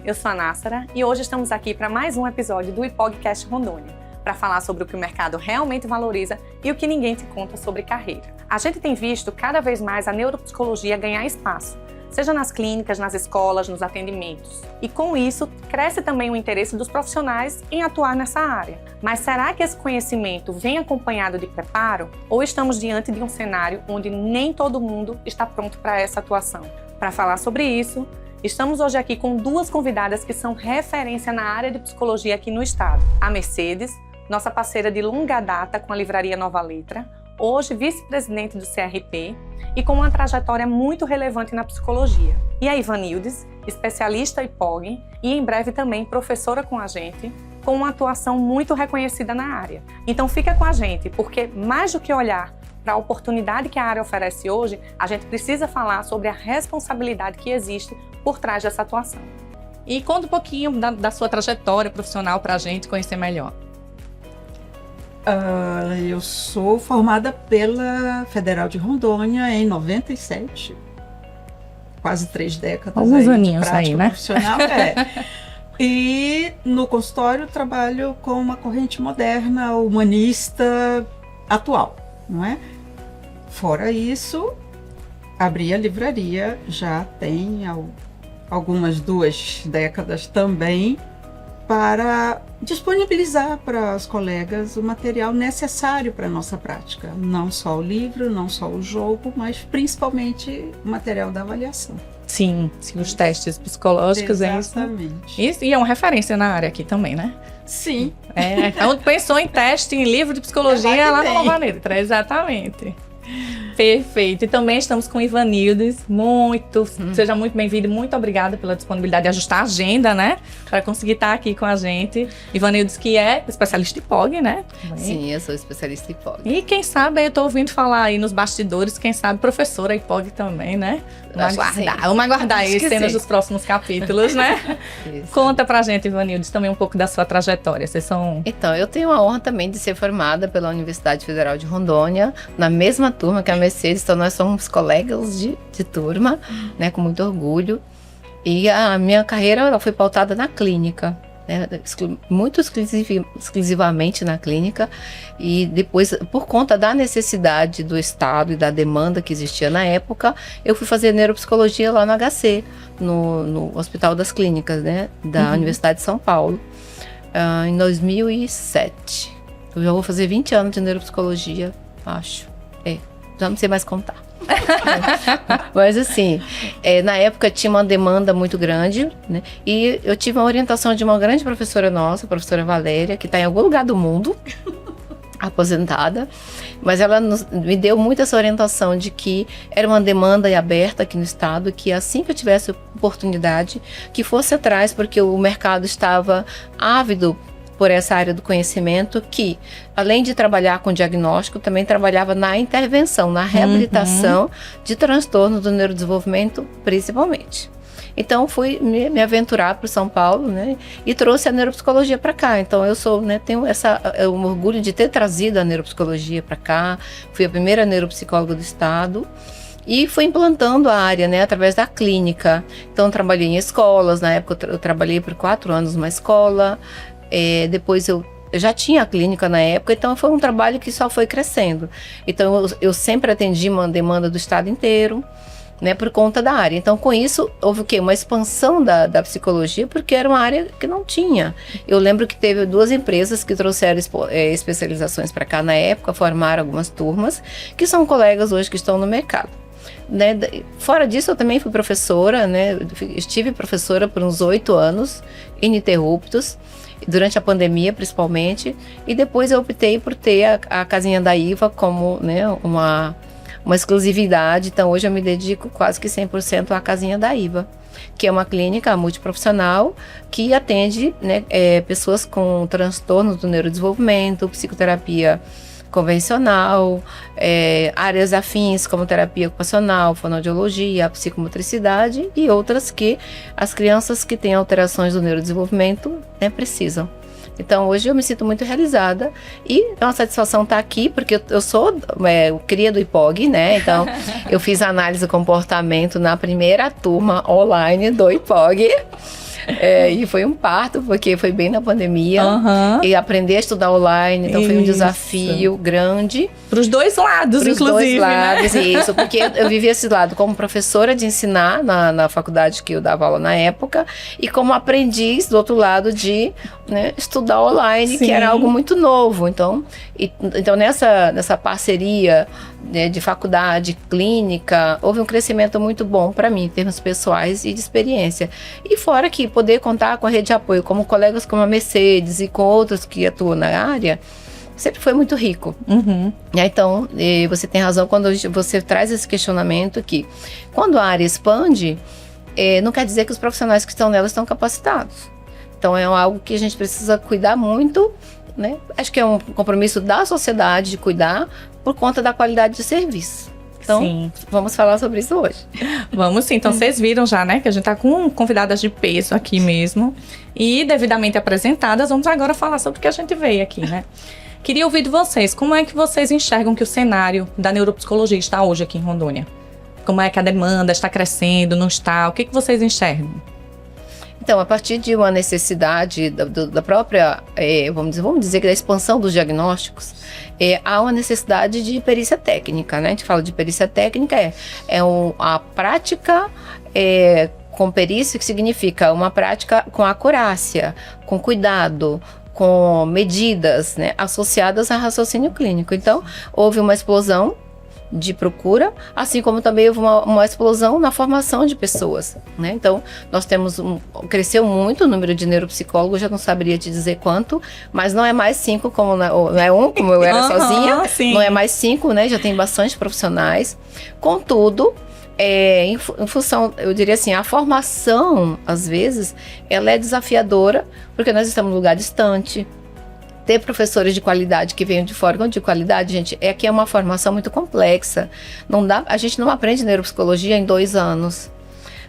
eu sou a Nássara e hoje estamos aqui para mais um episódio do IPOGcast Rondônia, para falar sobre o que o mercado realmente valoriza e o que ninguém te conta sobre carreira. A gente tem visto cada vez mais a neuropsicologia ganhar espaço, seja nas clínicas, nas escolas, nos atendimentos. E com isso, cresce também o interesse dos profissionais em atuar nessa área. Mas será que esse conhecimento vem acompanhado de preparo? Ou estamos diante de um cenário onde nem todo mundo está pronto para essa atuação? Para falar sobre isso, estamos hoje aqui com duas convidadas que são referência na área de psicologia aqui no estado. A Mercedes, nossa parceira de longa data com a livraria Nova Letra, hoje vice-presidente do CRP e com uma trajetória muito relevante na psicologia. E a Ivanildes, especialista IPOG e em breve também professora com a gente, com uma atuação muito reconhecida na área. Então fica com a gente, porque mais do que olhar para a oportunidade que a área oferece hoje, a gente precisa falar sobre a responsabilidade que existe por trás dessa atuação. E conta um pouquinho da sua trajetória profissional para a gente conhecer melhor. Eu sou formada pela Federal de Rondônia em 97, quase 3 décadas. Alguns aninhos aí, né? Profissional, E no consultório trabalho com uma corrente moderna, humanista, atual, não é? Fora isso, abri a livraria, já tem algumas 2 décadas também, para disponibilizar para os colegas o material necessário para a nossa prática. Não só o livro, não só o jogo, mas principalmente o material da avaliação. Sim, os testes psicológicos. Exatamente. Isso, e é uma referência na área aqui também, né? Sim. Então pensou em teste, em livro de psicologia, lá na Nova Letra, exatamente. Perfeito. E também estamos com Ivanildes. Seja muito bem-vindo. Muito obrigada pela disponibilidade de ajustar a agenda, né? Para conseguir estar aqui com a gente. Ivanildes, que é especialista em IPOG, né? Sim, eu sou especialista em IPOG. E quem sabe, eu estou ouvindo falar aí nos bastidores, quem sabe professora IPOG também, né? Vamos aguardar aí cenas dos próximos capítulos, né? Conta pra gente, Ivanildes, também um pouco da sua trajetória. Então, eu tenho a honra também de ser formada pela Universidade Federal de Rondônia, na mesma turma que a Mercedes, então nós somos colegas de turma, né, com muito orgulho. E a minha carreira ela foi pautada na clínica, né, muito exclusivamente na clínica. E depois, por conta da necessidade do Estado e da demanda que existia na época, eu fui fazer neuropsicologia lá no HC, no Hospital das Clínicas, né, da Universidade de São Paulo, em 2007. Eu já vou fazer 20 anos de neuropsicologia, acho. Já não sei mais contar. Mas assim, na época tinha uma demanda muito grande, né? E eu tive uma orientação de uma grande professora nossa, a professora Valéria, que está em algum lugar do mundo, aposentada. Mas ela me deu muito essa orientação de que era uma demanda aberta aqui no estado, que assim que eu tivesse oportunidade, que fosse atrás, porque o mercado estava ávido por essa área do conhecimento, que além de trabalhar com diagnóstico, também trabalhava na intervenção, na reabilitação de transtornos do neurodesenvolvimento, principalmente. Então fui me aventurar para São Paulo, né, e trouxe a neuropsicologia para cá. Então eu sou, né, tenho um orgulho de ter trazido a neuropsicologia para cá. Fui a primeira neuropsicóloga do estado. E fui implantando a área, né, através da clínica. Então trabalhei em escolas, na época eu trabalhei por 4 anos numa escola. Depois eu já tinha a clínica na época, então foi um trabalho que só foi crescendo. Então eu sempre atendi uma demanda do estado inteiro, né, por conta da área. Então com isso houve o quê? Uma expansão da psicologia, porque era uma área que não tinha. Eu lembro que teve 2 empresas que trouxeram especializações para cá na época, formaram algumas turmas, que são colegas hoje que estão no mercado. Né? Fora disso, eu também fui professora, né? Estive professora por uns 8 anos, ininterruptos, durante a pandemia principalmente, e depois eu optei por ter a Casinha da Iva como, né, uma exclusividade. Então hoje eu me dedico quase que 100% à Casinha da Iva, que é uma clínica multiprofissional que atende, né, pessoas com transtornos do neurodesenvolvimento, psicoterapia convencional, áreas afins como terapia ocupacional, fonoaudiologia, psicomotricidade e outras que as crianças que têm alterações do neurodesenvolvimento, né, precisam. Então hoje eu me sinto muito realizada e é uma satisfação estar aqui, porque eu sou cria do IPOG, né? Então eu fiz análise do comportamento na primeira turma online do IPOG. E foi um parto, porque foi bem na pandemia. Aham. E aprender a estudar online, então foi um Isso. desafio grande. Para os dois lados, Pros inclusive, dois lados, né? isso, porque eu vivi esse lado como professora de ensinar na faculdade que eu dava aula na época, e como aprendiz do outro lado de, né, estudar online, Sim. que era algo muito novo. Então nessa parceria, né, de faculdade, clínica, houve um crescimento muito bom para mim, em termos pessoais e de experiência. E fora que poder contar com a rede de apoio, como colegas como a Mercedes e com outros que atuam na área, sempre foi muito rico. Uhum. Então, você tem razão quando você traz esse questionamento que, quando a área expande, não quer dizer que os profissionais que estão nela estão capacitados. Então, é algo que a gente precisa cuidar muito, né? Acho que é um compromisso da sociedade de cuidar por conta da qualidade de serviço. Então, Sim. vamos falar sobre isso hoje. Vamos sim. Então, vocês viram já, né? Que a gente tá com convidadas de peso aqui mesmo. E devidamente apresentadas, vamos agora falar sobre o que a gente veio aqui, né? Queria ouvir de vocês, como é que vocês enxergam que o cenário da neuropsicologia está hoje aqui em Rondônia? Como é que a demanda está crescendo, não está? O que vocês enxergam? Então, a partir de uma necessidade da própria, vamos dizer que da expansão dos diagnósticos, há uma necessidade de perícia técnica, né? A gente fala de perícia técnica, a prática com perícia, que significa uma prática com acurácia, com cuidado, com medidas, né, associadas a raciocínio clínico. Então, houve uma explosão de procura, assim como também houve uma explosão na formação de pessoas, né? Então, nós cresceu muito o número de neuropsicólogos, já não saberia te dizer quanto, mas não é mais 5 como não é 1, como eu era sozinha, sim. Não é mais 5, né? Já tem bastante profissionais. Contudo, em função, eu diria assim, a formação, às vezes, ela é desafiadora, porque nós estamos num lugar distante. Ter professores de qualidade que venham de fora, quando de qualidade, gente, que é uma formação muito complexa. A gente não aprende neuropsicologia em 2 anos.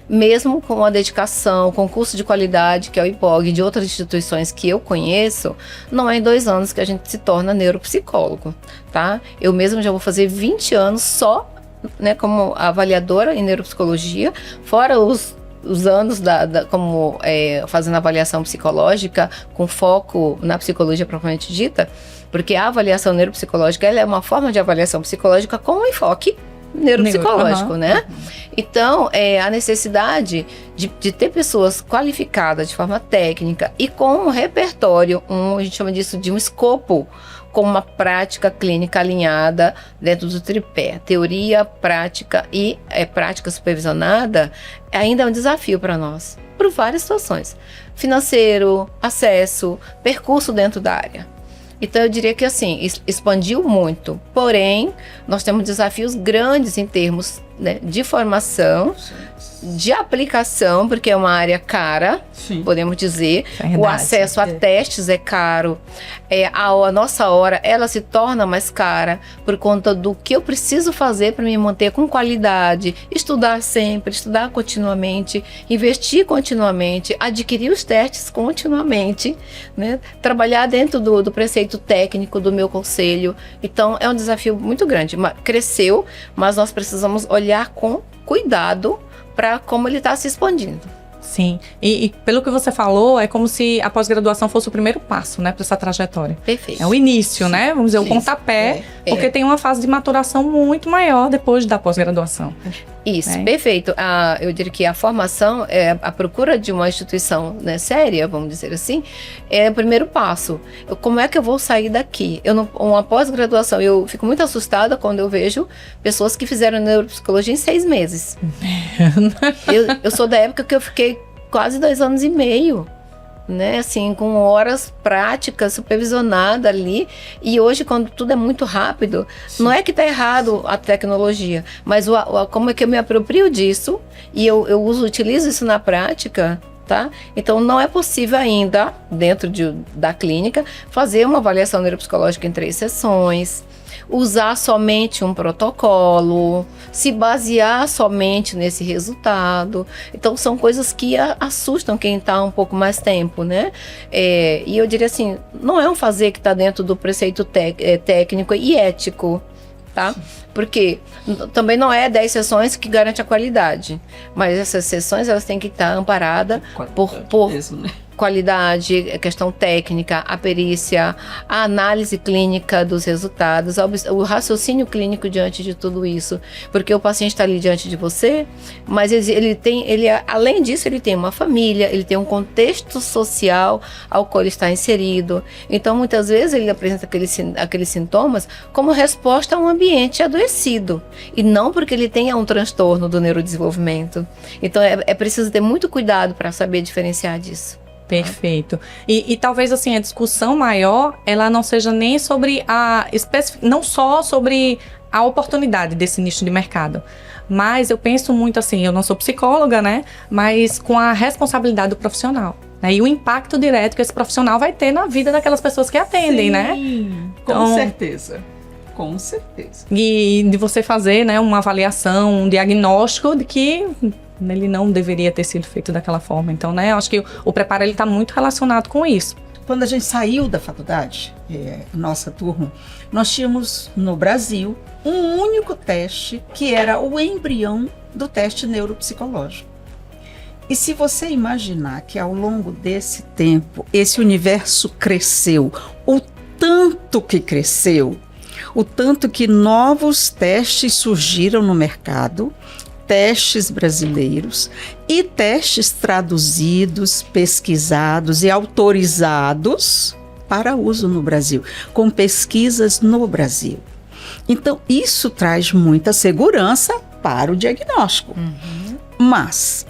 Mesmo com a dedicação, com o curso de qualidade, que é o IPOG, de outras instituições que eu conheço, não é em 2 anos que a gente se torna neuropsicólogo, tá? Eu mesmo já vou fazer 20 anos só, né, como avaliadora em neuropsicologia, fora os anos como fazendo avaliação psicológica com foco na psicologia propriamente dita, porque a avaliação neuropsicológica ela é uma forma de avaliação psicológica com enfoque neuropsicológico, né? Então, a necessidade de ter pessoas qualificadas de forma técnica e com um repertório, a gente chama disso de um escopo, com uma prática clínica alinhada dentro do tripé. Teoria, prática e prática supervisionada ainda é um desafio para nós, por várias situações. Financeiro, acesso, percurso dentro da área. Então, eu diria que, assim, expandiu muito. Porém, nós temos desafios grandes em termos, né, de formação, de aplicação, porque é uma área cara, Sim. podemos dizer. Verdade. O acesso a testes é caro. A nossa hora, ela se torna mais cara por conta do que eu preciso fazer para me manter com qualidade. Estudar sempre, estudar continuamente, investir continuamente, adquirir os testes continuamente, né? Trabalhar dentro do preceito técnico do meu conselho. Então, é um desafio muito grande. Cresceu, mas nós precisamos olhar com cuidado para como ele está se expandindo. Sim, e pelo que você falou, é como se a pós-graduação fosse o primeiro passo, né, para essa trajetória. Perfeito. É o início, né, vamos dizer, o Isso. pontapé, porque tem uma fase de maturação muito maior depois da pós-graduação. Isso, perfeito. Eu diria que a formação, a procura de uma instituição, né, séria, vamos dizer assim, é o primeiro passo. Como é que eu vou sair daqui? Uma pós-graduação, eu fico muito assustada quando eu vejo pessoas que fizeram neuropsicologia em 6 meses. Eu sou da época que eu fiquei quase 2 anos e meio, né, assim, com horas práticas, supervisionada ali. E hoje, quando tudo é muito rápido, não é que está errado a tecnologia, mas como é que eu me aproprio disso e eu utilizo isso na prática, tá? Então, não é possível ainda, dentro da clínica, fazer uma avaliação neuropsicológica em 3 sessões, usar somente um protocolo, se basear somente nesse resultado. Então, são coisas que assustam quem está um pouco mais tempo, né? E eu diria assim, não é um fazer que está dentro do preceito técnico e ético. tá? Porque também não é 10 sessões que garante a qualidade, mas essas sessões elas têm que estar amparadas por mesmo, né? qualidade, questão técnica, a perícia, a análise clínica dos resultados, o raciocínio clínico diante de tudo isso, porque o paciente está ali diante de você, mas além disso ele tem uma família, ele tem um contexto social ao qual ele está inserido, então muitas vezes ele apresenta aqueles sintomas como resposta a um ambiente adoecido, e não porque ele tenha um transtorno do neurodesenvolvimento. Então é preciso ter muito cuidado para saber diferenciar disso. Perfeito. E talvez assim a discussão maior ela não seja nem sobre não só sobre a oportunidade desse nicho de mercado, mas eu penso muito assim, eu não sou psicóloga, né? Mas com a responsabilidade do profissional, né? E o impacto direto que esse profissional vai ter na vida daquelas pessoas que atendem, né? Com certeza. Com certeza. E de você fazer, né, uma avaliação, um diagnóstico de que ele não deveria ter sido feito daquela forma. Então, né, eu acho que o preparo ele está muito relacionado com isso. Quando a gente saiu da faculdade, nossa turma, nós tínhamos no Brasil um único teste que era o embrião do teste neuropsicológico. E se você imaginar que ao longo desse tempo esse universo cresceu, o tanto que cresceu, o tanto que novos testes surgiram no mercado, testes brasileiros e testes traduzidos, pesquisados e autorizados para uso no Brasil, com pesquisas no Brasil. Então, isso traz muita segurança para o diagnóstico. Mas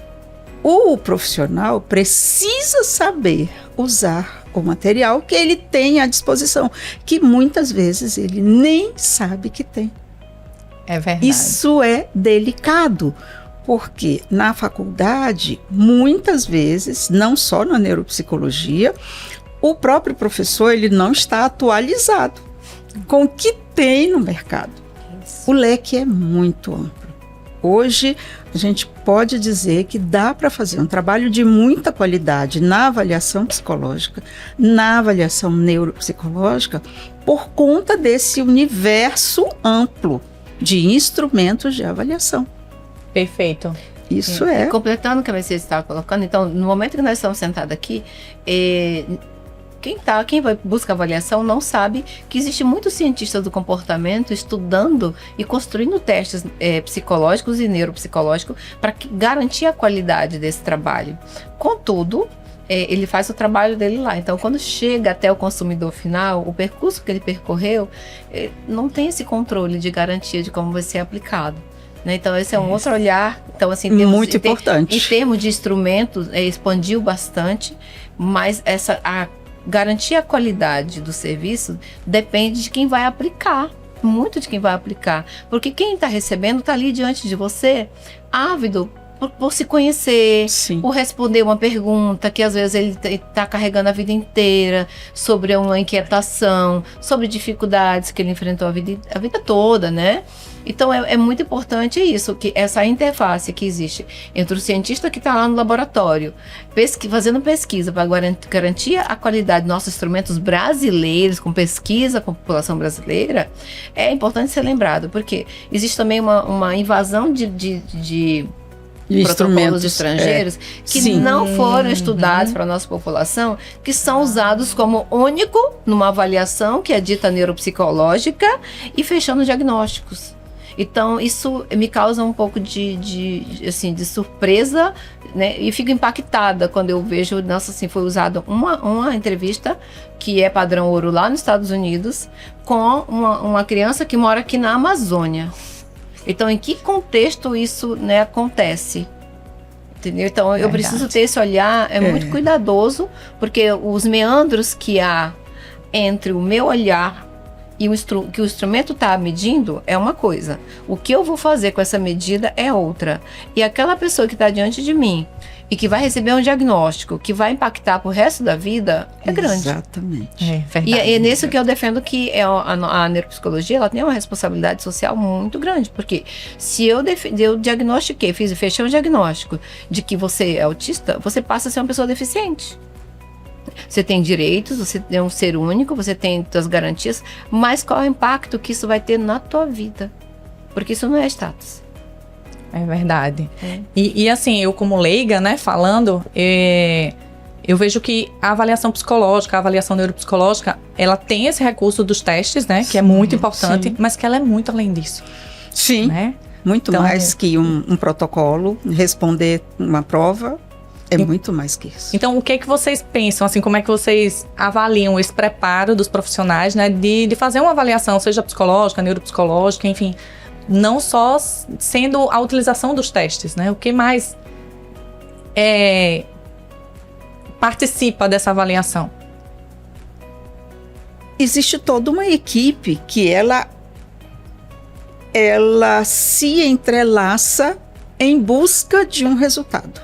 o profissional precisa saber usar o material que ele tem à disposição, que muitas vezes ele nem sabe que tem. É verdade. Isso é delicado, porque na faculdade, muitas vezes, não só na neuropsicologia, o próprio professor ele não está atualizado com o que tem no mercado. O leque é muito amplo. Hoje, a gente pode dizer que dá para fazer um trabalho de muita qualidade na avaliação psicológica, na avaliação neuropsicológica, por conta desse universo amplo de instrumentos de avaliação. Perfeito. Isso Completando o que a Mercedes estava colocando, então, no momento que nós estamos sentados aqui, quem vai buscar avaliação não sabe que existe muitos cientistas do comportamento estudando e construindo testes psicológicos e neuropsicológicos para garantir a qualidade desse trabalho. Contudo, ele faz o trabalho dele lá. Então, quando chega até o consumidor final, o percurso que ele percorreu, não tem esse controle de garantia de como vai ser aplicado. Né? Então, esse é um outro olhar. Então, assim, muito importante. Em termos de instrumentos, expandiu bastante, mas garantir a qualidade do serviço depende de quem vai aplicar. Muito de quem vai aplicar. Porque quem está recebendo está ali diante de você, ávido por se conhecer, Sim. por responder uma pergunta que às vezes ele está carregando a vida inteira, sobre uma inquietação, sobre dificuldades que ele enfrentou a vida toda, né? Então é muito importante isso, que essa interface que existe entre o cientista que está lá no laboratório, fazendo pesquisa para garantir a qualidade dos nossos instrumentos brasileiros, com pesquisa com a população brasileira, é importante ser lembrado, porque existe também uma invasão de protocolos estrangeiros que Sim. não foram estudados para a nossa população, que são usados como único numa avaliação que é dita neuropsicológica e fechando diagnósticos. Então, isso me causa um pouco de surpresa, né? E fico impactada quando eu vejo, nossa, assim, foi usada uma entrevista que é padrão ouro lá nos Estados Unidos com uma criança que mora aqui na Amazônia. Então, em que contexto isso, né, acontece? Entendeu? Então, eu preciso ter esse olhar muito cuidadoso, porque os meandros que há entre o meu olhar e que o instrumento está medindo é uma coisa. O que eu vou fazer com essa medida é outra. E aquela pessoa que está diante de mim e que vai receber um diagnóstico que vai impactar pro resto da vida é grande. Exatamente. É verdade. E é nisso que eu defendo que a neuropsicologia ela tem uma responsabilidade social muito grande, porque se eu diagnostiquei, fechei um diagnóstico de que você é autista, você passa a ser uma pessoa deficiente. Você tem direitos, você é um ser único, você tem suas garantias, mas qual é o impacto que isso vai ter na tua vida? Porque isso não é status. É verdade. E assim, eu como leiga, né, falando, eu vejo que a avaliação psicológica, a avaliação neuropsicológica, ela tem esse recurso dos testes, né, que é muito importante, sim. mas que ela é muito além disso, Sim, né? muito Então, mais que um protocolo, responder uma prova é muito mais que isso. Então, o que vocês pensam, assim, como é que vocês avaliam esse preparo dos profissionais, né, de fazer uma avaliação, seja psicológica, neuropsicológica, enfim, não só sendo a utilização dos testes, né? O que mais participa dessa avaliação? Existe toda uma equipe que ela se entrelaça em busca de um resultado.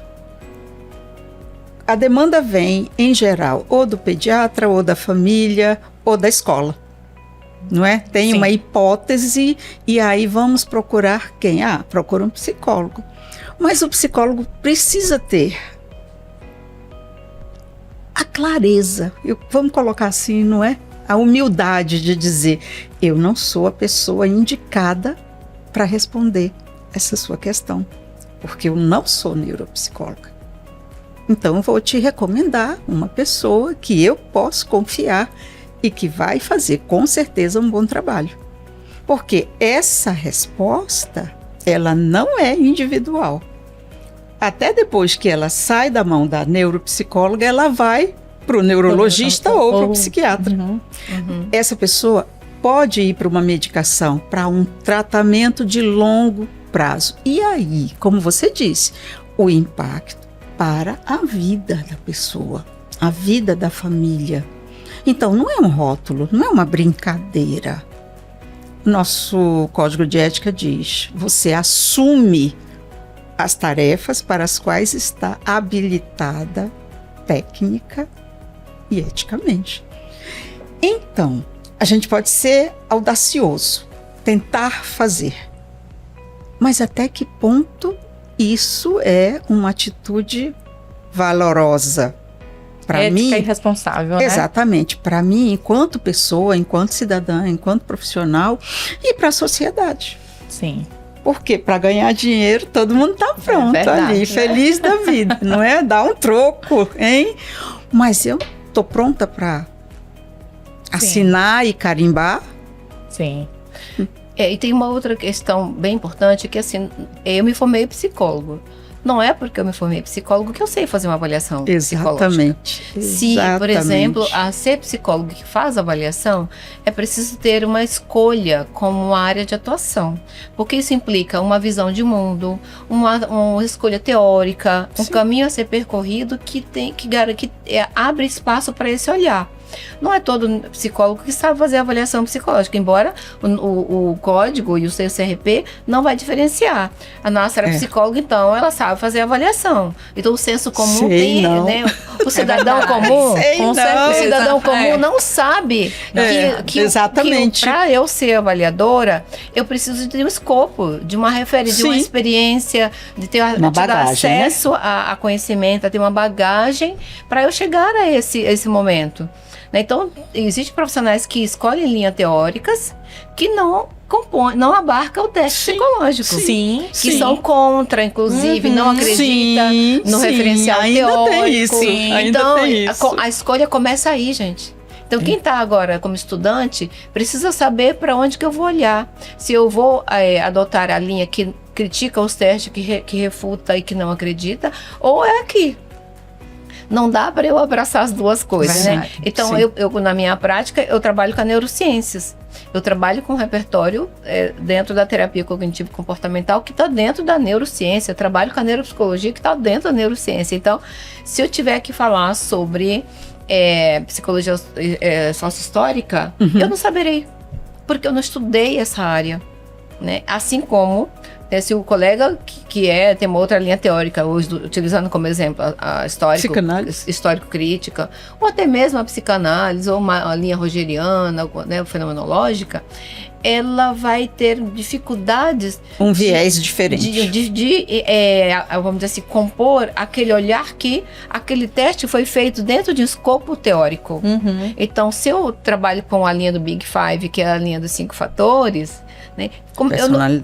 A demanda vem, em geral, ou do pediatra, ou da família, ou da escola. Não é? Tem Sim. uma hipótese e aí vamos procurar quem? Procura um psicólogo. Mas o psicólogo precisa ter a clareza, vamos colocar assim, não é? A humildade de dizer, eu não sou a pessoa indicada para responder essa sua questão, porque eu não sou neuropsicóloga. Então, eu vou te recomendar uma pessoa que eu posso confiar e que vai fazer, com certeza, um bom trabalho. Porque essa resposta, ela não é individual. Até depois que ela sai da mão da neuropsicóloga, ela vai para o neurologista ou para o psiquiatra. Essa pessoa pode ir para uma medicação, para um tratamento de longo prazo. E aí, como você disse, o impacto para a vida da pessoa, a vida da família. Então, não é um rótulo, não é uma brincadeira. Nosso código de ética diz, você assume as tarefas para as quais está habilitada técnica e eticamente. Então, a gente pode ser audacioso, tentar fazer. Mas até que ponto isso é uma atitude valorosa? Para mim, ética e responsável, né? Exatamente. Para mim, enquanto pessoa, enquanto cidadã, enquanto profissional e para a sociedade. Sim. Porque para ganhar dinheiro, todo mundo está pronto ali, feliz da vida, não é? Dá um troco, hein? Mas eu estou pronta para assinar e carimbar? Sim. E tem uma outra questão bem importante, que assim, eu me formei psicólogo. Não é porque eu me formei psicólogo que eu sei fazer uma avaliação psicológica. Exatamente. Se, por exemplo, a ser psicólogo que faz avaliação, é preciso ter uma escolha como área de atuação. Porque isso implica uma visão de mundo, uma escolha teórica, um caminho a ser percorrido que abre espaço para esse olhar. Não é todo psicólogo que sabe fazer avaliação psicológica, embora o código e o seu CRP não vai diferenciar. A nossa era psicóloga, então, ela sabe fazer avaliação. Então, o senso comum tem, né? O cidadão comum, o cidadão comum não sabe exatamente. Que para eu ser avaliadora, eu preciso de um escopo, de uma referência, de uma experiência, de ter acesso a conhecimento, a ter uma bagagem para eu chegar a esse momento. Então, existem profissionais que escolhem linhas teóricas que não abarcam o teste psicológico. Que são contra, inclusive, não acreditam no referencial teórico. Então, a escolha começa aí, gente. Então, quem está agora como estudante precisa saber para onde que eu vou olhar. Se eu vou adotar a linha que critica os testes, que refuta e que não acredita, ou é aqui. Não dá para eu abraçar as duas coisas, né? Então, eu, na minha prática, eu trabalho com a neurociências. Eu trabalho com um repertório dentro da terapia cognitivo-comportamental que está dentro da neurociência. Eu trabalho com a neuropsicologia que está dentro da neurociência. Então, se eu tiver que falar sobre psicologia sócio-histórica, eu não saberei, porque eu não estudei essa área, né? Assim como Se o colega tem uma outra linha teórica, hoje, utilizando como exemplo a histórico-crítica, ou até mesmo a psicanálise, ou uma linha rogeriana, né, fenomenológica, ela vai ter dificuldades... Um viés diferente. Vamos dizer assim, compor aquele olhar que aquele teste foi feito dentro de um escopo teórico. Então, se eu trabalho com a linha do Big Five, que é a linha dos 5 fatores, né,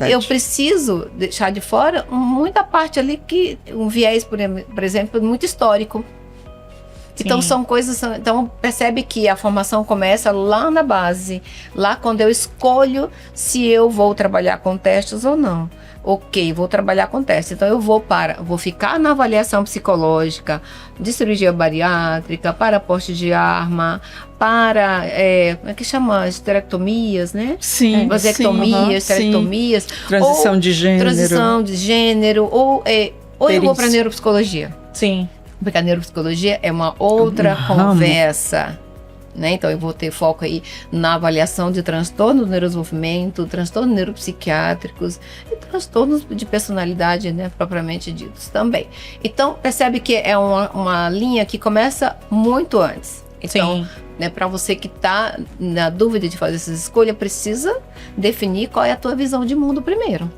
eu preciso deixar de fora muita parte ali que um viés, por exemplo, muito histórico. Então são coisas, então percebe que a formação começa lá na base, lá quando eu escolho se eu vou trabalhar com testes ou não. Ok, vou trabalhar com testes, então eu vou ficar na avaliação psicológica de cirurgia bariátrica, para porte de arma, para, como é que chama? Esterectomias, né? Sim, vasectomias, esterectomias. Transição de gênero. Ou eu vou para neuropsicologia. Sim. Porque a neuropsicologia é uma outra conversa, né? Então eu vou ter foco aí na avaliação de transtornos do neurodesenvolvimento, transtornos neuropsiquiátricos e transtornos de personalidade, né, propriamente ditos também. Então percebe que é uma linha que começa muito antes. Então, né, para você que está na dúvida de fazer essa escolha, precisa definir qual é a tua visão de mundo primeiro.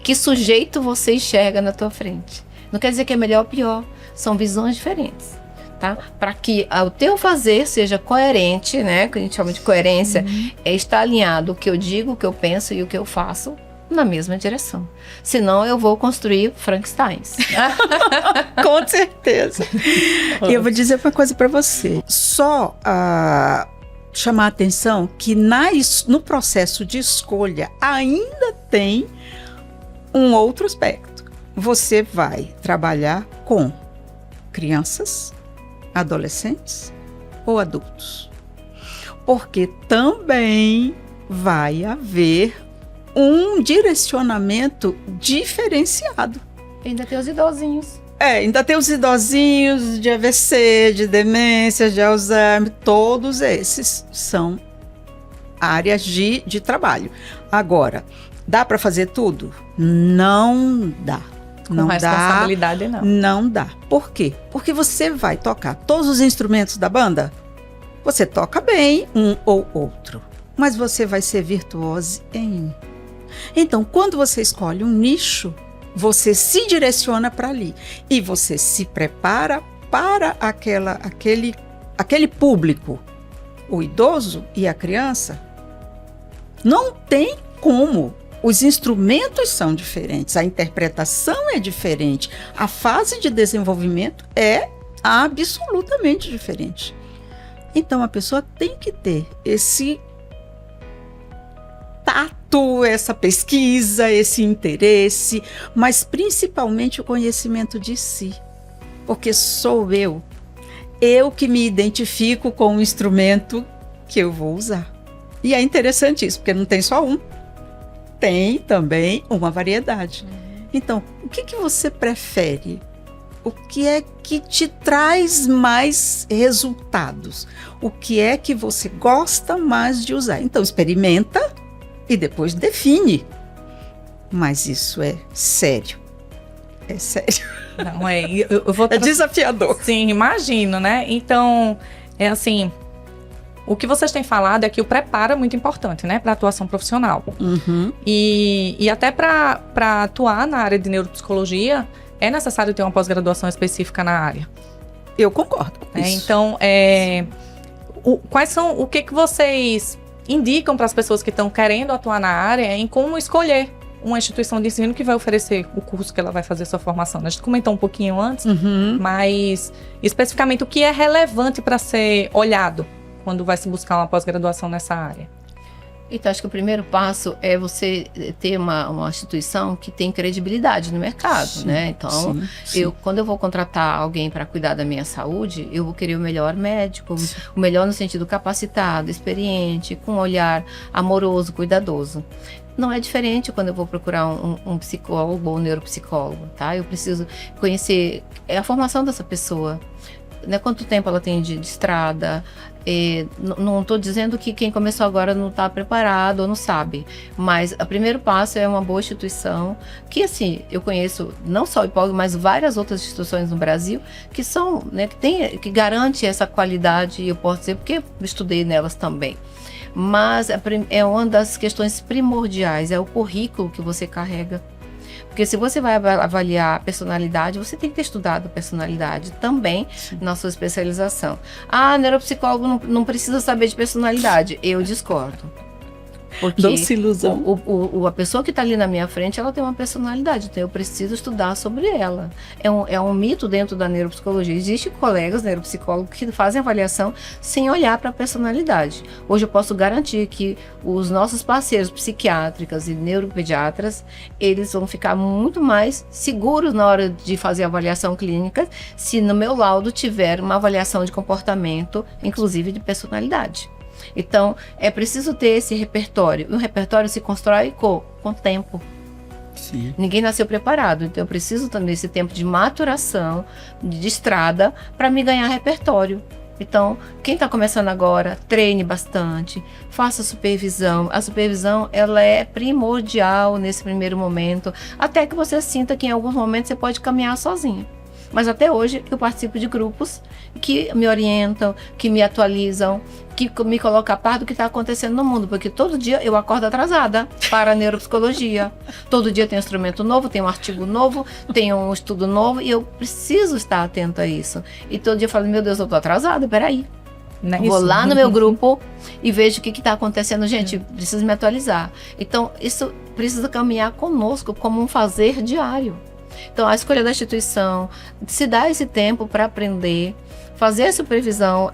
Que sujeito você enxerga na tua frente. Não quer dizer que é melhor ou pior. São visões diferentes, tá? Para que o teu fazer seja coerente, né? Que a gente chama de coerência, é estar alinhado o que eu digo, o que eu penso e o que eu faço na mesma direção. Senão eu vou construir Frankensteins. Com certeza. E eu vou dizer uma coisa para você. Só chamar a atenção que no processo de escolha ainda tem um outro aspecto. Você vai trabalhar com crianças, adolescentes ou adultos. Porque também vai haver um direcionamento diferenciado. Ainda tem os idosinhos. Ainda tem os idosinhos de AVC, de demência, de Alzheimer, todos esses são áreas de trabalho. Agora, dá para fazer tudo? Não dá. Com responsabilidade, não. Não dá. Por quê? Porque você vai tocar todos os instrumentos da banda, você toca bem um ou outro, mas você vai ser virtuoso em um. Então, quando você escolhe um nicho, você se direciona para ali e você se prepara para aquele público, o idoso e a criança. Não tem como. Os instrumentos são diferentes, a interpretação é diferente, a fase de desenvolvimento é absolutamente diferente. Então, a pessoa tem que ter esse tato, essa pesquisa, esse interesse, mas principalmente o conhecimento de si. Porque sou eu que me identifico com o instrumento que eu vou usar. E é interessante isso, porque não tem só um. Tem também uma variedade. Então, o que você prefere? O que é que te traz mais resultados? O que é que você gosta mais de usar? Então, experimenta e depois define. Mas isso é sério. É sério. Não, eu vou É desafiador. Sim, imagino, né? Então, é assim... O que vocês têm falado é que o preparo é muito importante, né, para a atuação profissional. E até para atuar na área de neuropsicologia, é necessário ter uma pós-graduação específica na área. Eu concordo com isso. Então, o que vocês indicam para as pessoas que estão querendo atuar na área em como escolher uma instituição de ensino que vai oferecer o curso que ela vai fazer sua formação? A gente comentou um pouquinho antes, mas especificamente o que é relevante para ser olhado quando vai se buscar uma pós-graduação nessa área? Então, acho que o primeiro passo é você ter uma instituição que tem credibilidade no mercado, né? Então, quando eu vou contratar alguém para cuidar da minha saúde, eu vou querer o melhor médico, o melhor no sentido capacitado, experiente, com um olhar amoroso, cuidadoso. Não é diferente quando eu vou procurar um psicólogo ou um neuropsicólogo, tá? Eu preciso conhecer a formação dessa pessoa. né, quanto tempo ela tem de estrada. Não estou dizendo que quem começou agora não está preparado ou não sabe, mas o primeiro passo é uma boa instituição, que assim, eu conheço não só o IPOG, mas várias outras instituições no Brasil, que são, né, que garante essa qualidade, eu posso dizer, porque eu estudei nelas também. Mas é uma das questões primordiais, é o currículo que você carrega. Porque se você vai avaliar a personalidade, você tem que ter estudado a personalidade também na sua especialização. Neuropsicólogo não precisa saber de personalidade. Eu discordo. Porque Doce ilusão. A pessoa que está ali na minha frente, ela tem uma personalidade, então eu preciso estudar sobre ela. É um mito dentro da neuropsicologia. Existem colegas neuropsicólogos que fazem avaliação sem olhar para a personalidade. Hoje eu posso garantir que os nossos parceiros psiquiátricos e neuropediatras, eles vão ficar muito mais seguros na hora de fazer avaliação clínica se no meu laudo tiver uma avaliação de comportamento, inclusive de personalidade. Então, é preciso ter esse repertório. E o repertório se constrói com tempo. Sim. Ninguém nasceu preparado. Então, eu preciso também desse tempo de maturação, de estrada, para me ganhar repertório. Então, quem está começando agora, treine bastante, faça supervisão. A supervisão, ela é primordial nesse primeiro momento, até que você sinta que em alguns momentos você pode caminhar sozinho. Mas até hoje eu participo de grupos que me orientam, que me atualizam, que me colocam a par do que está acontecendo no mundo, porque todo dia eu acordo atrasada para a neuropsicologia. Todo dia tem um instrumento novo, tem um artigo novo, tem um estudo novo e eu preciso estar atenta a isso. E todo dia eu falo, meu Deus, eu estou atrasada, peraí. Vou lá no meu grupo e vejo o que está acontecendo. Gente, preciso me atualizar. Então, isso precisa caminhar conosco como um fazer diário. Então, a escolha da instituição, se dá esse tempo para aprender, fazer a supervisão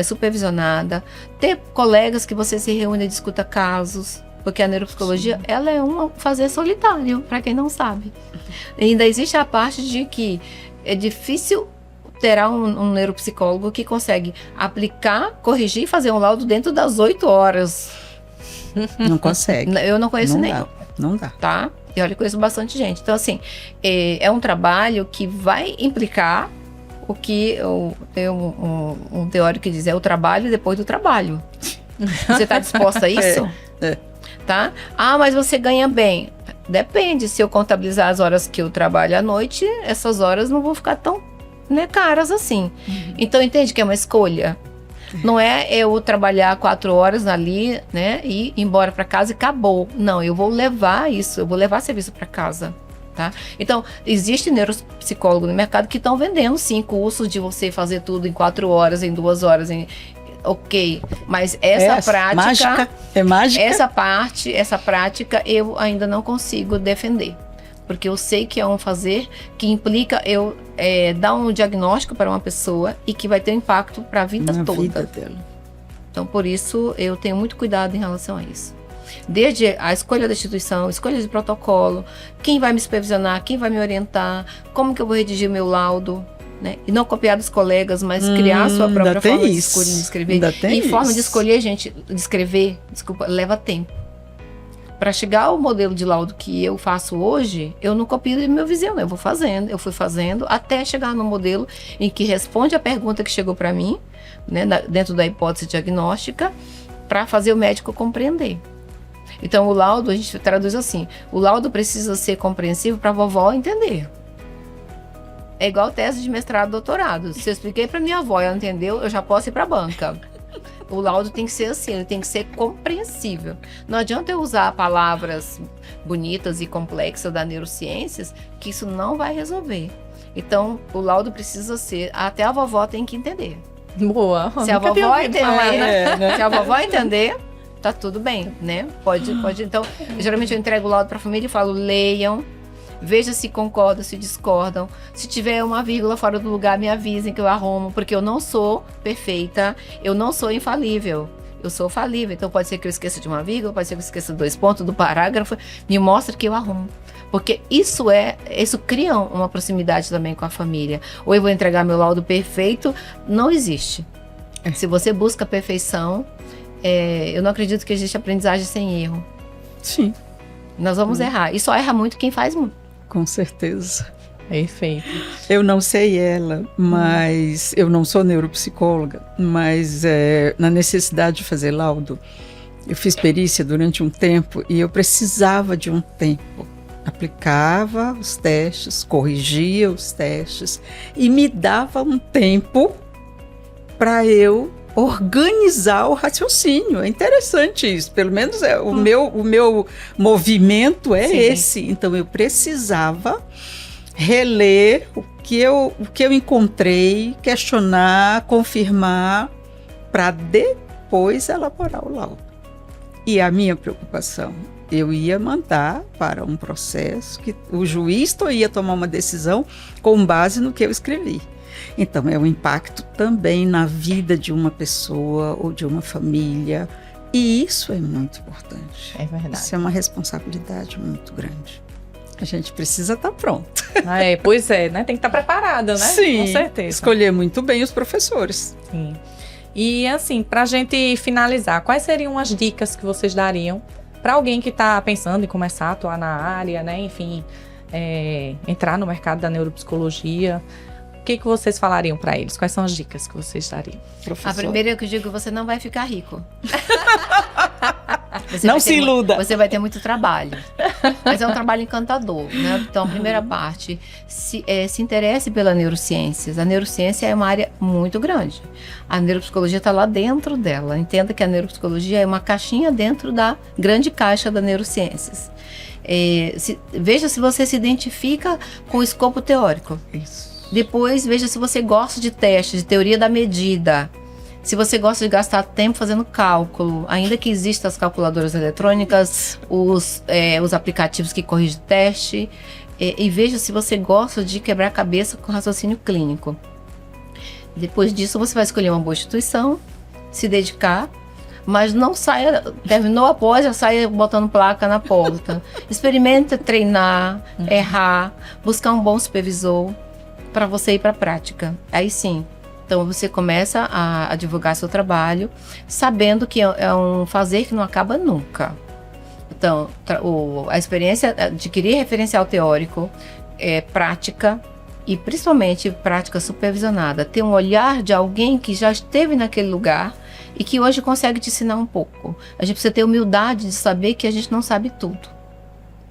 supervisionada, ter colegas que você se reúne e discuta casos, porque a neuropsicologia, ela é um fazer solitário, para quem não sabe. E ainda existe a parte de que é difícil ter um neuropsicólogo que consegue aplicar, corrigir e fazer um laudo dentro das 8 horas. Não consegue. Eu não conheço nenhum. Não dá. Tá? E olha, eu conheço bastante gente. Então, assim, é um trabalho que vai implicar o que tem um teórico que diz, é o trabalho depois do trabalho. Você está disposta a isso? Tá? Mas você ganha bem. Depende. Se eu contabilizar as horas que eu trabalho à noite, essas horas não vão ficar tão, né, caras assim. Então, entende que é uma escolha? Não é eu trabalhar 4 horas ali, né, e ir embora para casa e acabou. Não, eu vou levar isso, eu vou levar serviço para casa, tá? Então, existe neuropsicólogo no mercado que estão vendendo, sim, cursos de você fazer tudo em 4 horas, em 2 horas, ok. Mas essa prática... Mágica? É mágica? Essa prática eu ainda não consigo defender. Porque eu sei que é um fazer que implica eu dar um diagnóstico para uma pessoa e que vai ter impacto para a vida toda. Vida dela. Então, por isso, eu tenho muito cuidado em relação a isso. Desde a escolha da instituição, a escolha de protocolo, quem vai me supervisionar, quem vai me orientar, como que eu vou redigir meu laudo, né? E não copiar dos colegas, mas criar a sua própria forma de escrever. E forma de escolher, gente, de escrever, leva tempo. Para chegar ao modelo de laudo que eu faço hoje, eu não copio do meu vizinho, eu fui fazendo até chegar no modelo em que responde a pergunta que chegou para mim, né, dentro da hipótese diagnóstica, para fazer o médico compreender. Então, o laudo, a gente traduz assim, o laudo precisa ser compreensível para a vovó entender. É igual tese de mestrado e doutorado. Se eu expliquei para minha avó e ela entendeu, eu já posso ir para a banca. O laudo tem que ser assim, ele tem que ser compreensível. Não adianta eu usar palavras bonitas e complexas da neurociências, que isso não vai resolver. Então, o laudo precisa ser, até a vovó tem que entender. Boa. Se a vovó entender, se a vovó entender, tá tudo bem, né? Pode. Então, geralmente eu entrego o laudo para a família e falo, leiam, veja se concordam, se discordam. Se tiver uma vírgula fora do lugar, me avisem que eu arrumo, porque eu não sou perfeita, eu não sou infalível, eu sou falível. Então pode ser que eu esqueça de uma vírgula, pode ser que eu esqueça 2 pontos do parágrafo, me mostra que eu arrumo. Porque isso cria uma proximidade também com a família. Ou eu vou entregar meu laudo perfeito, não existe. Se você busca a perfeição, eu não acredito que existe aprendizagem sem erro. Sim. Nós vamos errar. E só erra muito quem faz muito. Com certeza. Perfeito. Eu não sei ela, mas eu não sou neuropsicóloga, mas na necessidade de fazer laudo, eu fiz perícia durante um tempo e eu precisava de um tempo. Aplicava os testes, corrigia os testes e me dava um tempo para eu organizar o raciocínio. É interessante isso, pelo menos o meu movimento é Sim. esse. Então eu precisava reler o que eu encontrei, questionar, confirmar, para depois elaborar o laudo. E a minha preocupação, eu ia mandar para um processo que o juiz ia tomar uma decisão com base no que eu escrevi. Então, é um impacto também na vida de uma pessoa ou de uma família. E isso é muito importante. É verdade. Isso é uma responsabilidade muito grande. A gente precisa estar pronto. Pois é, né? Tem que estar preparada, né? Sim, Com certeza. escolher muito bem os professores. Sim. E assim, pra gente finalizar, quais seriam as dicas que vocês dariam para alguém que está pensando em começar a atuar na área, né? Enfim, entrar no mercado da neuropsicologia? O que vocês falariam para eles? Quais são as dicas que vocês dariam? A primeira que eu digo, você não vai ficar rico. Não se iluda. Você vai ter muito trabalho. Mas é um trabalho encantador, né? Então, a primeira parte, se interesse pela neurociências. A neurociência é uma área muito grande. A neuropsicologia está lá dentro dela. Entenda que a neuropsicologia é uma caixinha dentro da grande caixa da neurociências. Veja se você se identifica com o escopo teórico. Isso. Depois, veja se você gosta de testes, de teoria da medida. Se você gosta de gastar tempo fazendo cálculo, ainda que existam as calculadoras eletrônicas, os aplicativos que corrigem teste, e veja se você gosta de quebrar a cabeça com raciocínio clínico. Depois disso, você vai escolher uma boa instituição, se dedicar, mas não saia, terminou a pós, já saia botando placa na porta. Experimenta treinar, errar, buscar um bom supervisor para você ir para a prática. Aí sim. Então, você começa a divulgar seu trabalho, sabendo que é um fazer que não acaba nunca. Então, a experiência, adquirir referencial teórico, prática, e principalmente prática supervisionada. Ter um olhar de alguém que já esteve naquele lugar e que hoje consegue te ensinar um pouco. A gente precisa ter humildade de saber que a gente não sabe tudo.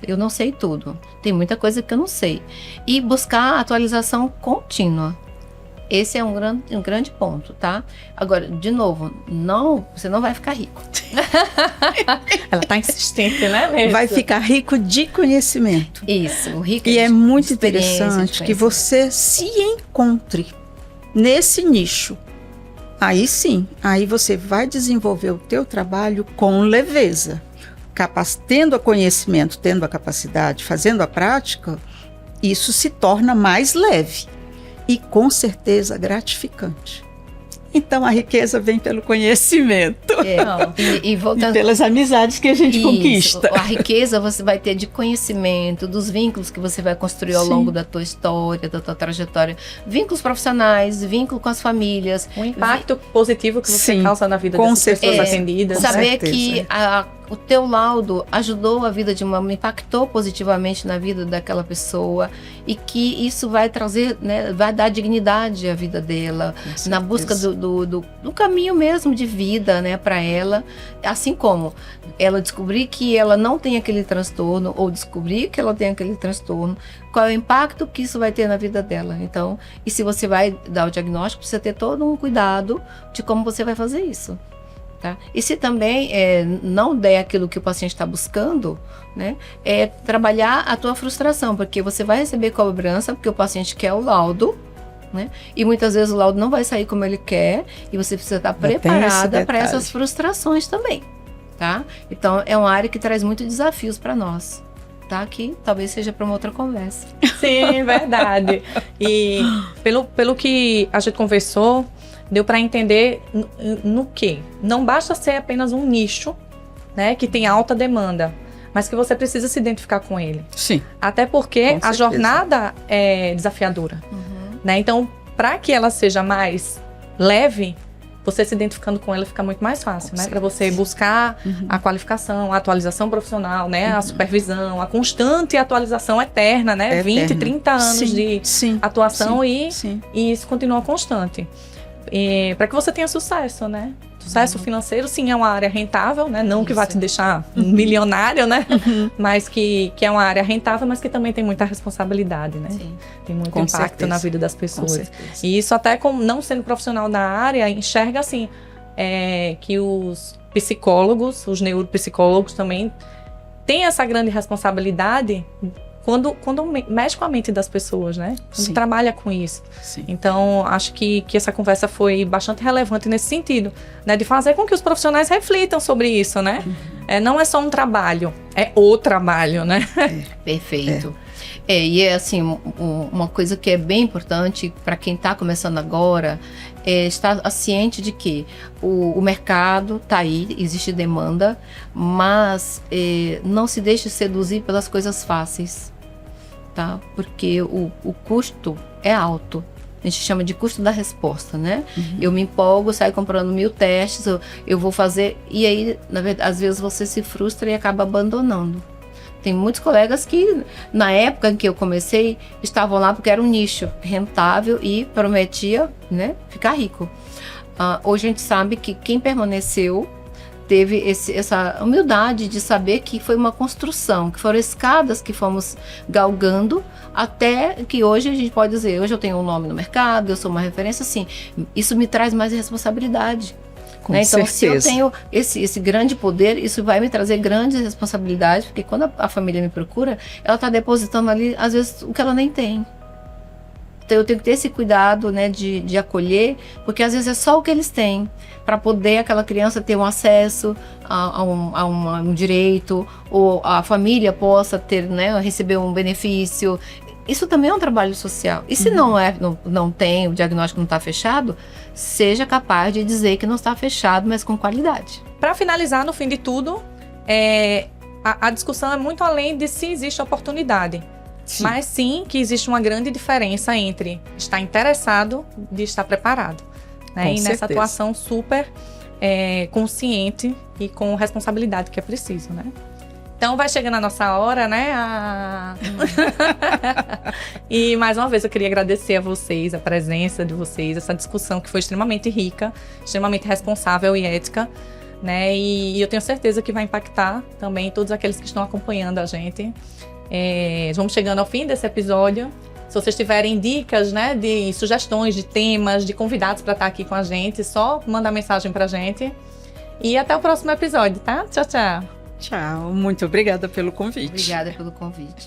Eu não sei tudo. Tem muita coisa que eu não sei. E buscar atualização contínua. Esse é um grande ponto, tá? Agora, de novo, você não vai ficar rico. Ela tá insistente, né, mesmo? Vai ficar rico de conhecimento. Isso, o rico. E é muito experiência, interessante que você se encontre nesse nicho. Aí sim, aí você vai desenvolver o teu trabalho com leveza. Tendo o conhecimento, tendo a capacidade, fazendo a prática, isso se torna mais leve. E com certeza gratificante. Então a riqueza vem pelo conhecimento. E voltando, e pelas amizades que a gente conquista. A riqueza você vai ter de conhecimento, dos vínculos que você vai construir ao longo da tua história, da tua trajetória. Vínculos profissionais, vínculo com as famílias. O impacto positivo que você causa na vida dessas pessoas atendidas. Saber que o teu laudo ajudou a vida impactou positivamente na vida daquela pessoa e que isso vai trazer, né, vai dar dignidade à vida dela, na busca do caminho mesmo de vida, né, para ela, assim como ela descobrir que ela não tem aquele transtorno ou descobrir que ela tem aquele transtorno, qual é o impacto que isso vai ter na vida dela. Então, e se você vai dar o diagnóstico, precisa ter todo um cuidado de como você vai fazer isso. Tá? E se também não der aquilo que o paciente está buscando, né, trabalhar a tua frustração, porque você vai receber cobrança, porque o paciente quer o laudo, né, e muitas vezes o laudo não vai sair como ele quer, e você precisa estar preparada para essas frustrações também. Tá? Então, é uma área que traz muitos desafios para nós. Tá? Que talvez seja para uma outra conversa. Sim, verdade. E pelo que a gente conversou, deu para entender no que não basta ser apenas um nicho, né, que tem alta demanda, mas que você precisa se identificar com ele. Sim. Até porque a jornada é desafiadora, né? Então, para que ela seja mais leve, você se identificando com ela fica muito mais fácil, né? Para você buscar a qualificação, a atualização profissional, né? A supervisão, a constante atualização eterna, né? 20, 30 anos de atuação e isso continua constante. Para que você tenha sucesso, né? Sucesso financeiro, sim, é uma área rentável, né? Não que vai te deixar milionário, né? Mas que é uma área rentável, mas que também tem muita responsabilidade, né? Sim. Tem muito Com impacto certeza. na vida das pessoas. Com certeza. E isso até como não sendo profissional da área, enxerga assim, que os psicólogos, os neuropsicólogos também têm essa grande responsabilidade quando mexe com a mente das pessoas, né? Quando trabalha com isso. Sim. Então, acho que essa conversa foi bastante relevante nesse sentido, né? De fazer com que os profissionais reflitam sobre isso, né? Não é só um trabalho, é o trabalho, né? Perfeito. E assim, uma coisa que é bem importante para quem está começando agora é estar ciente de que o mercado está aí, existe demanda, mas não se deixe seduzir pelas coisas fáceis, tá? Porque o custo é alto. A gente chama de custo da resposta, né? Eu me empolgo, saio comprando 1000 testes, eu vou fazer, e aí, na verdade, às vezes você se frustra e acaba abandonando. Tem muitos colegas que, na época em que eu comecei, estavam lá porque era um nicho rentável e prometia, né, ficar rico. Hoje a gente sabe que quem permaneceu teve essa humildade de saber que foi uma construção, que foram escadas que fomos galgando, até que hoje a gente pode dizer, hoje eu tenho um nome no mercado, eu sou uma referência, assim, isso me traz mais responsabilidade. Né? Então, se eu tenho esse grande poder, isso vai me trazer grandes responsabilidades, porque quando a família me procura, ela está depositando ali, às vezes, o que ela nem tem. Então, eu tenho que ter esse cuidado, né, de acolher, porque às vezes é só o que eles têm, para poder aquela criança ter um acesso a um direito, ou a família possa ter, né, receber um benefício. Isso também é um trabalho social. E se não tem, o diagnóstico não está fechado, seja capaz de dizer que não está fechado, mas com qualidade. Para finalizar, no fim de tudo, a discussão é muito além de se existe oportunidade. Mas sim que existe uma grande diferença entre estar interessado e estar preparado. Né? E nessa atuação super consciente e com responsabilidade que é preciso, né? Então vai chegando a nossa hora, né? E mais uma vez eu queria agradecer a vocês, a presença de vocês, essa discussão que foi extremamente rica, extremamente responsável e ética, né? E eu tenho certeza que vai impactar também todos aqueles que estão acompanhando a gente. Vamos chegando ao fim desse episódio. Se vocês tiverem dicas, né, de sugestões, de temas, de convidados para estar aqui com a gente, só mandar mensagem pra gente. E até o próximo episódio, tá? Tchau, tchau. Tchau, muito obrigada pelo convite. Obrigada pelo convite.